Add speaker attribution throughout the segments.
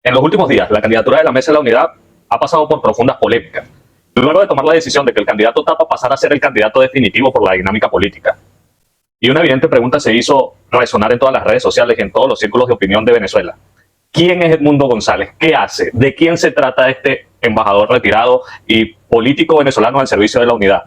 Speaker 1: En los últimos días, la candidatura de la Mesa de la Unidad ha pasado por profundas polémicas, luego de tomar la decisión de que el candidato tapa pasara a ser el candidato definitivo por la dinámica política. Y una evidente pregunta se hizo resonar en todas las redes sociales y en todos los círculos de opinión de Venezuela. ¿Quién es Edmundo González? ¿Qué hace? ¿De quién se trata este embajador retirado y político venezolano al servicio de la unidad?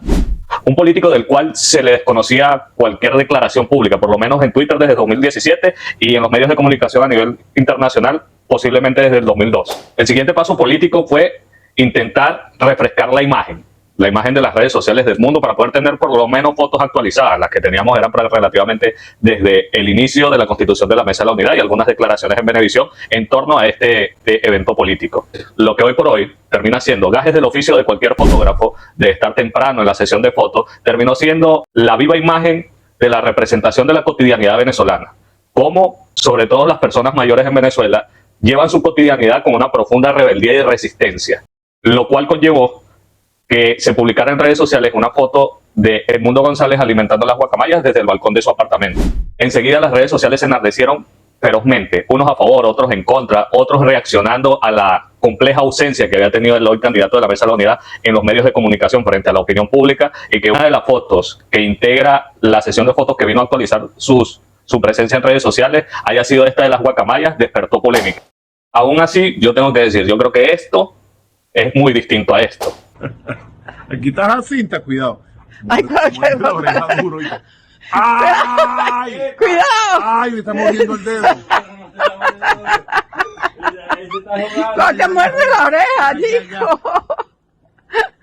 Speaker 1: Un político del cual se le desconocía cualquier declaración pública, por lo menos en Twitter desde 2017 y en los medios de comunicación a nivel internacional posiblemente desde el 2002. El siguiente paso político fue intentar refrescar la imagen de las redes sociales del mundo para poder tener por lo menos fotos actualizadas. Las que teníamos eran relativamente desde el inicio de la constitución de la Mesa de la Unidad y algunas declaraciones en Venevisión en torno a este evento político. Lo que hoy por hoy termina siendo gajes del oficio de cualquier fotógrafo de estar temprano en la sesión de fotos, terminó siendo la viva imagen de la representación de la cotidianidad venezolana. Cómo, sobre todo las personas mayores en Venezuela, llevan su cotidianidad con una profunda rebeldía y resistencia, lo cual conllevó que se publicara en redes sociales una foto de Edmundo González alimentando las guacamayas desde el balcón de su apartamento. Enseguida las redes sociales se enardecieron ferozmente, unos a favor, otros en contra, otros reaccionando a la compleja ausencia que había tenido el hoy candidato de la Mesa de la Unidad en los medios de comunicación frente a la opinión pública, y que una de las fotos que integra la sesión de fotos que vino a actualizar su presencia en redes sociales haya sido esta de las guacamayas, despertó polémica. Aún así, yo tengo que decir, yo creo que esto es muy distinto a esto.
Speaker 2: Aquí está la cinta, cuidado.
Speaker 3: Ay, cuidado.
Speaker 2: La oreja duro, hijo. ¡Ay!
Speaker 3: ¡Cuidado!
Speaker 2: ¡Ay! Me está mordiendo el dedo.
Speaker 3: No te muerde la oreja, chico.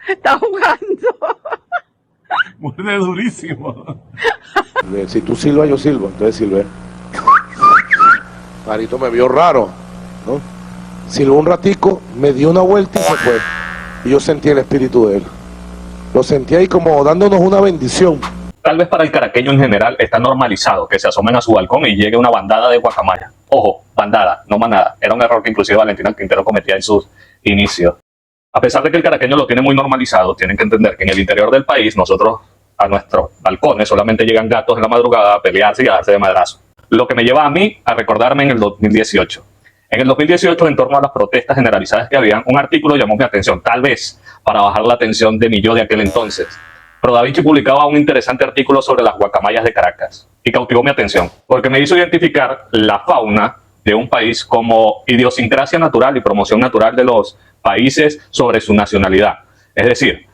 Speaker 3: Está jugando.
Speaker 2: Muerde durísimo.
Speaker 4: Si tú silbas, yo silbo, entonces silbé. Marito me vio raro, ¿no? Silbó un ratico, me dio una vuelta y se fue. Y yo sentí el espíritu de él. Lo sentí ahí como dándonos una bendición.
Speaker 1: Tal vez para el caraqueño en general está normalizado que se asomen a su balcón y llegue una bandada de guacamayas. Ojo, bandada, no manada. Era un error que inclusive Valentina Quintero cometía en sus inicios. A pesar de que el caraqueño lo tiene muy normalizado, tienen que entender que en el interior del país nosotros a nuestros balcones solamente llegan gatos en la madrugada a pelearse y a darse de madrazo. Lo que me lleva a mí a recordarme en el 2018. En el 2018, en torno a las protestas generalizadas que habían, un artículo llamó mi atención, tal vez para bajar la atención de mi yo de aquel entonces. Pro Da Vinci publicaba un interesante artículo sobre las guacamayas de Caracas y cautivó mi atención, porque me hizo identificar la fauna de un país como idiosincrasia natural y promoción natural de los países sobre su nacionalidad. Es decir,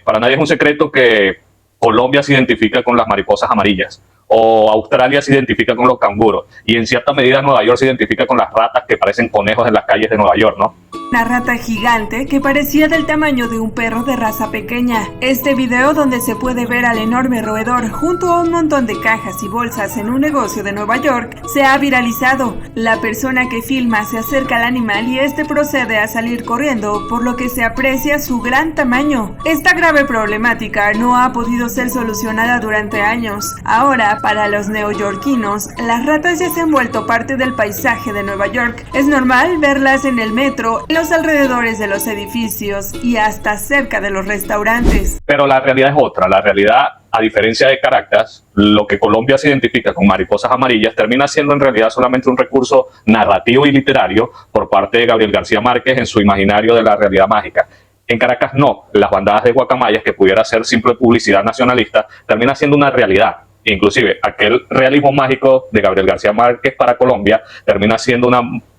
Speaker 1: para nadie es un secreto que Colombia se identifica con las mariposas amarillas, o Australia se identifica con los canguros, y en cierta medida Nueva York se identifica con las ratas que parecen conejos en las calles de Nueva York, ¿no?
Speaker 5: Una rata gigante que parecía del tamaño de un perro de raza pequeña. Este video, donde se puede ver al enorme roedor junto a un montón de cajas y bolsas en un negocio de Nueva York, se ha viralizado. La persona que filma se acerca al animal y este procede a salir corriendo, por lo que se aprecia su gran tamaño. Esta grave problemática no ha podido ser solucionada durante años. Ahora, para los neoyorquinos, las ratas ya se han vuelto parte del paisaje de Nueva York. Es normal verlas en el metro, en los alrededores de los edificios y hasta cerca de los restaurantes.
Speaker 1: Pero la realidad es otra. La realidad, a diferencia de Caracas, lo que Colombia se identifica con mariposas amarillas termina siendo en realidad solamente un recurso narrativo y literario por parte de Gabriel García Márquez en su imaginario de la realidad mágica. En Caracas no, las bandadas de guacamayas, que pudiera ser simple publicidad nacionalista, termina siendo una realidad. Inclusive aquel realismo mágico de Gabriel García Márquez para Colombia termina siendo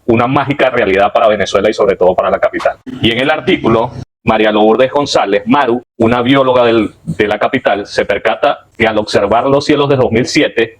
Speaker 1: una mágica realidad para Venezuela y sobre todo para la capital. Y en el artículo, María Lourdes González, Maru, una bióloga de la capital, se percata que al observar los cielos de 2007,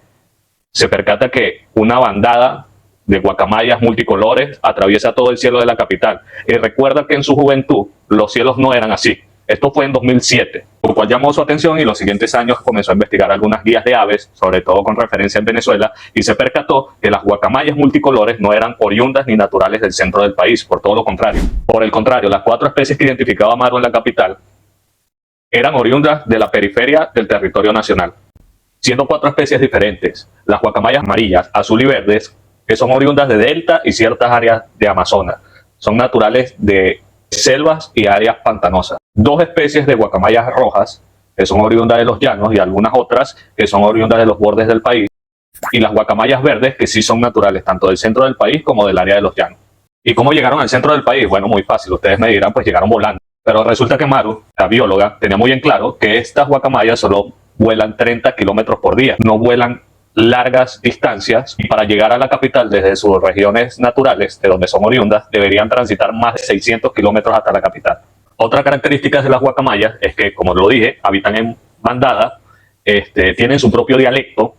Speaker 1: se percata que una bandada de guacamayas multicolores atraviesa todo el cielo de la capital. Y recuerda que en su juventud los cielos no eran así. Esto fue en 2007, por lo cual llamó su atención y los siguientes años comenzó a investigar algunas guías de aves, sobre todo con referencia en Venezuela, y se percató que las guacamayas multicolores no eran oriundas ni naturales del centro del país, por todo lo contrario. Por el contrario, las 4 especies que identificaba Maru en la capital eran oriundas de la periferia del territorio nacional, siendo 4 especies diferentes: las guacamayas amarillas, azul y verdes, que son oriundas de Delta y ciertas áreas de Amazonas. Son naturales de selvas y áreas pantanosas. 2 especies de guacamayas rojas, que son oriundas de los llanos, y algunas otras que son oriundas de los bordes del país. Y las guacamayas verdes, que sí son naturales tanto del centro del país como del área de los llanos. ¿Y cómo llegaron al centro del país? Bueno, muy fácil, ustedes me dirán, pues llegaron volando. Pero resulta que Maru, la bióloga, tenía muy en claro que estas guacamayas solo vuelan 30 kilómetros por día, no vuelan largas distancias, y para llegar a la capital desde sus regiones naturales, de donde son oriundas, deberían transitar más de 600 kilómetros hasta la capital. Otra característica de las guacamayas es que, como lo dije, habitan en bandada, tienen su propio dialecto,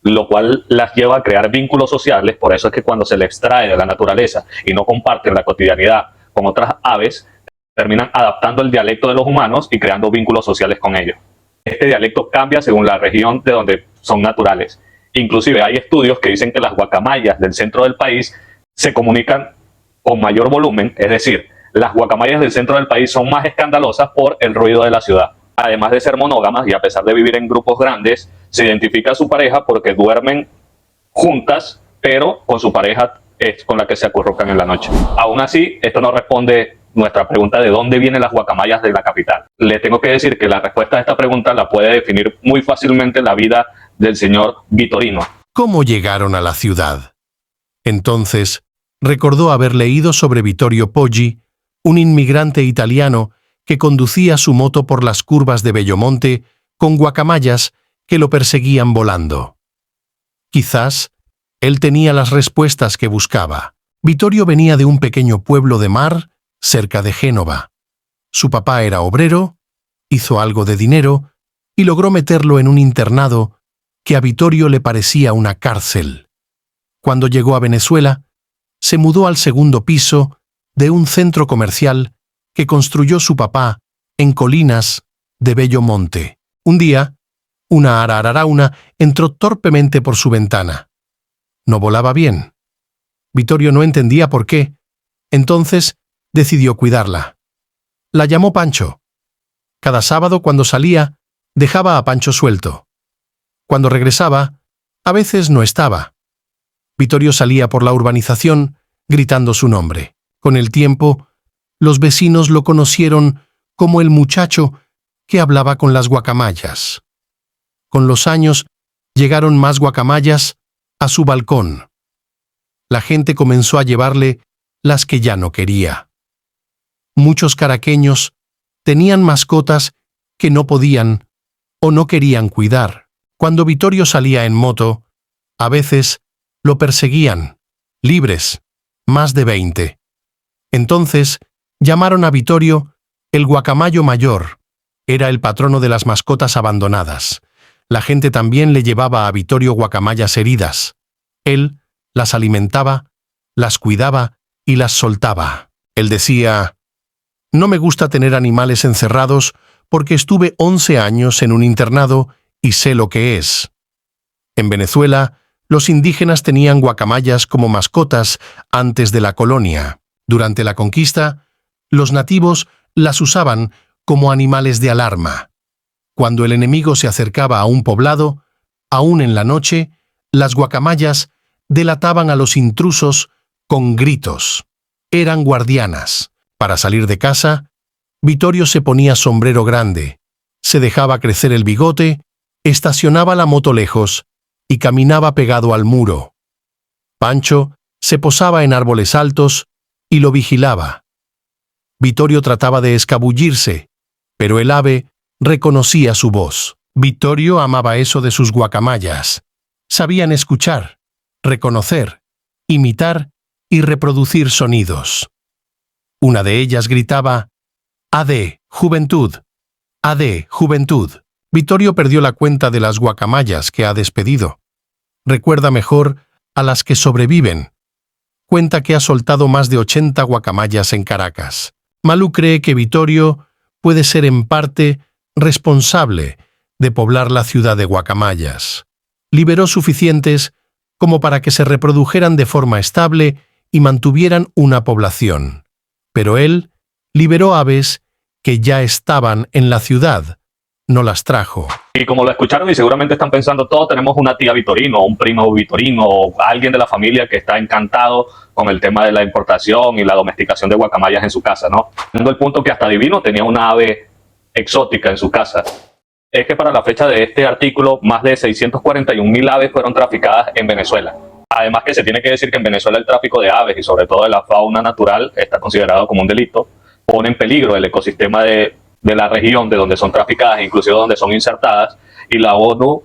Speaker 1: lo cual las lleva a crear vínculos sociales. Por eso es que cuando se le extrae de la naturaleza y no comparten la cotidianidad con otras aves, terminan adaptando el dialecto de los humanos y creando vínculos sociales con ellos. Este dialecto cambia según la región de donde son naturales. Inclusive hay estudios que dicen que las guacamayas del centro del país se comunican con mayor volumen, es decir, las guacamayas del centro del país son más escandalosas por el ruido de la ciudad. Además de ser monógamas y a pesar de vivir en grupos grandes, se identifica a su pareja porque duermen juntas, pero con su pareja es con la que se acurrucan en la noche. Aún así, esto no responde nuestra pregunta de dónde vienen las guacamayas de la capital. Le tengo que decir que la respuesta a esta pregunta la puede definir muy fácilmente la vida del señor Vitorino.
Speaker 6: ¿Cómo llegaron a la ciudad? Entonces, recordó haber leído sobre Vittorio Poggi, un inmigrante italiano que conducía su moto por las curvas de Bellomonte con guacamayas que lo perseguían volando. Quizás él tenía las respuestas que buscaba. Vittorio venía de un pequeño pueblo de mar cerca de Génova. Su papá era obrero, hizo algo de dinero y logró meterlo en un internado que a Vittorio le parecía una cárcel. Cuando llegó a Venezuela, se mudó al segundo piso de un centro comercial que construyó su papá en colinas de Bellomonte. Un día, una ararauna entró torpemente por su ventana. No volaba bien. Vittorio no entendía por qué. Entonces, decidió cuidarla. La llamó Pancho. Cada sábado, cuando salía, dejaba a Pancho suelto. Cuando regresaba, a veces no estaba. Vittorio salía por la urbanización gritando su nombre. Con el tiempo, los vecinos lo conocieron como el muchacho que hablaba con las guacamayas. Con los años, llegaron más guacamayas a su balcón. La gente comenzó a llevarle las que ya no quería. Muchos caraqueños tenían mascotas que no podían o no querían cuidar. Cuando Vittorio salía en moto, a veces lo perseguían, libres, más de 20. Entonces, llamaron a Vittorio el guacamayo mayor. Era el patrono de las mascotas abandonadas. La gente también le llevaba a Vittorio guacamayas heridas. Él las alimentaba, las cuidaba y las soltaba. Él decía: «No me gusta tener animales encerrados porque estuve 11 años en un internado y sé lo que es». En Venezuela, los indígenas tenían guacamayas como mascotas antes de la colonia. Durante la conquista, los nativos las usaban como animales de alarma. Cuando el enemigo se acercaba a un poblado, aún en la noche, las guacamayas delataban a los intrusos con gritos. Eran guardianas. Para salir de casa, Vittorio se ponía sombrero grande, se dejaba crecer el bigote, estacionaba la moto lejos y caminaba pegado al muro. Pancho se posaba en árboles altos y lo vigilaba. Vittorio trataba de escabullirse, pero el ave reconocía su voz. Vittorio amaba eso de sus guacamayas. Sabían escuchar, reconocer, imitar y reproducir sonidos. Una de ellas gritaba: «Adé, juventud! ¡Adé, juventud!». Vittorio perdió la cuenta de las guacamayas que ha despedido. Recuerda mejor a las que sobreviven. Cuenta que ha soltado más de 80 guacamayas en Caracas. Malú cree que Vittorio puede ser en parte responsable de poblar la ciudad de guacamayas. Liberó suficientes como para que se reprodujeran de forma estable y mantuvieran una población. Pero él liberó aves que ya estaban en la ciudad, no las trajo.
Speaker 1: Y como lo escucharon y seguramente están pensando, todos tenemos una tía Vitorino, un primo Vitorino, o alguien de la familia que está encantado con el tema de la importación y la domesticación de guacamayas en su casa, ¿no? Siendo el punto que hasta Divino tenía una ave exótica en su casa. Es que para la fecha de este artículo, más de 641.000 aves fueron traficadas en Venezuela. Además que se tiene que decir que en Venezuela el tráfico de aves y sobre todo de la fauna natural está considerado como un delito, pone en peligro el ecosistema de la región de donde son traficadas, inclusive donde son insertadas, y la ONU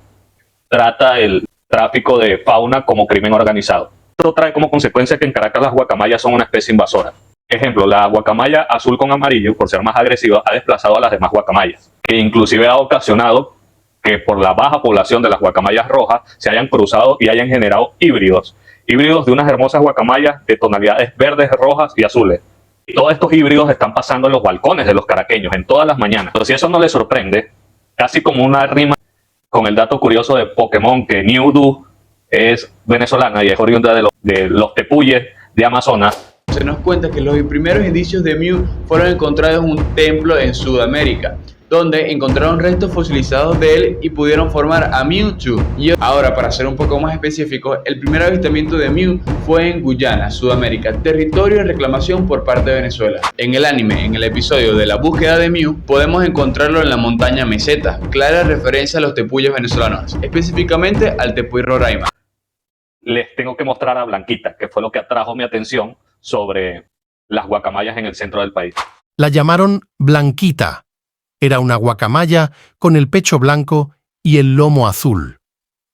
Speaker 1: trata el tráfico de fauna como crimen organizado. Esto trae como consecuencia que en Caracas las guacamayas son una especie invasora. Ejemplo, la guacamaya azul con amarillo, por ser más agresiva, ha desplazado a las demás guacamayas, que inclusive ha ocasionado que por la baja población de las guacamayas rojas se hayan cruzado y hayan generado híbridos de unas hermosas guacamayas de tonalidades verdes, rojas y azules. Y todos estos híbridos están pasando en los balcones de los caraqueños en todas las mañanas. Pero si eso no les sorprende, casi como una rima con el dato curioso de Pokémon, que Mewtwo es venezolana y es oriunda de los tepuyes de Amazonas.
Speaker 7: Se nos cuenta que los primeros indicios de Mew fueron encontrados en un templo en Sudamérica, donde encontraron restos fosilizados de él y pudieron formar a Mewtwo. Y ahora, para ser un poco más específico, el primer avistamiento de Mew fue en Guyana, Sudamérica, territorio de reclamación por parte de Venezuela. En el anime, en el episodio de la búsqueda de Mew, podemos encontrarlo en la montaña Meseta, clara referencia a los tepuyes venezolanos, específicamente al tepuy Roraima.
Speaker 1: Les tengo que mostrar a Blanquita, que fue lo que atrajo mi atención sobre las guacamayas en el centro del país.
Speaker 6: La llamaron Blanquita. Era una guacamaya con el pecho blanco y el lomo azul.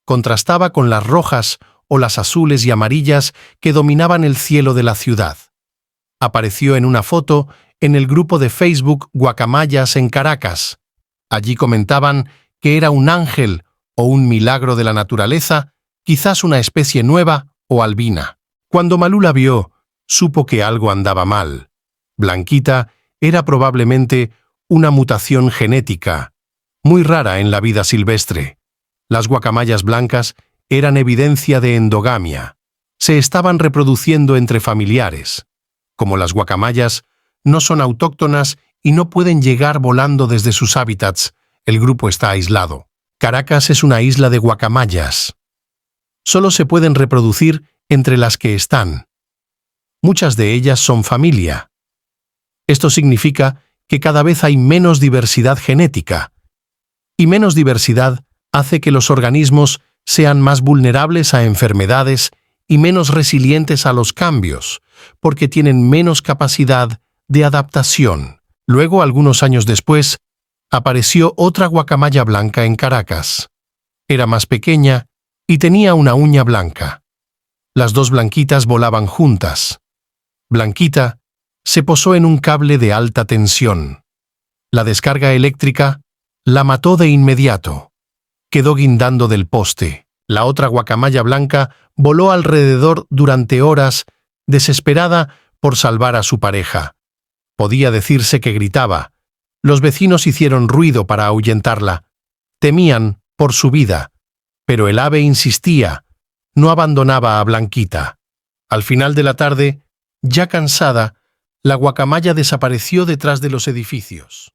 Speaker 6: Contrastaba con las rojas o las azules y amarillas que dominaban el cielo de la ciudad. Apareció en una foto en el grupo de Facebook Guacamayas en Caracas. Allí comentaban que era un ángel o un milagro de la naturaleza, quizás una especie nueva o albina. Cuando Malú la vio, supo que algo andaba mal. Blanquita era probablemente una mutación genética, muy rara en la vida silvestre. Las guacamayas blancas eran evidencia de endogamia. Se estaban reproduciendo entre familiares. Como las guacamayas no son autóctonas y no pueden llegar volando desde sus hábitats, el grupo está aislado. Caracas es una isla de guacamayas. Solo se pueden reproducir entre las que están. Muchas de ellas son familia. Esto significa que cada vez hay menos diversidad genética, y menos diversidad hace que los organismos sean más vulnerables a enfermedades y menos resilientes a los cambios, porque tienen menos capacidad de adaptación. Luego, algunos años después, apareció otra guacamaya blanca en Caracas. Era más pequeña y tenía una uña blanca. Las dos blanquitas volaban juntas. Blanquita se posó en un cable de alta tensión. La descarga eléctrica la mató de inmediato. Quedó guindando del poste. La otra guacamaya blanca voló alrededor durante horas, desesperada por salvar a su pareja. Podía decirse que gritaba. Los vecinos hicieron ruido para ahuyentarla. Temían por su vida, pero el ave insistía, no abandonaba a Blanquita. Al final de la tarde, ya cansada, la guacamaya desapareció detrás de los edificios.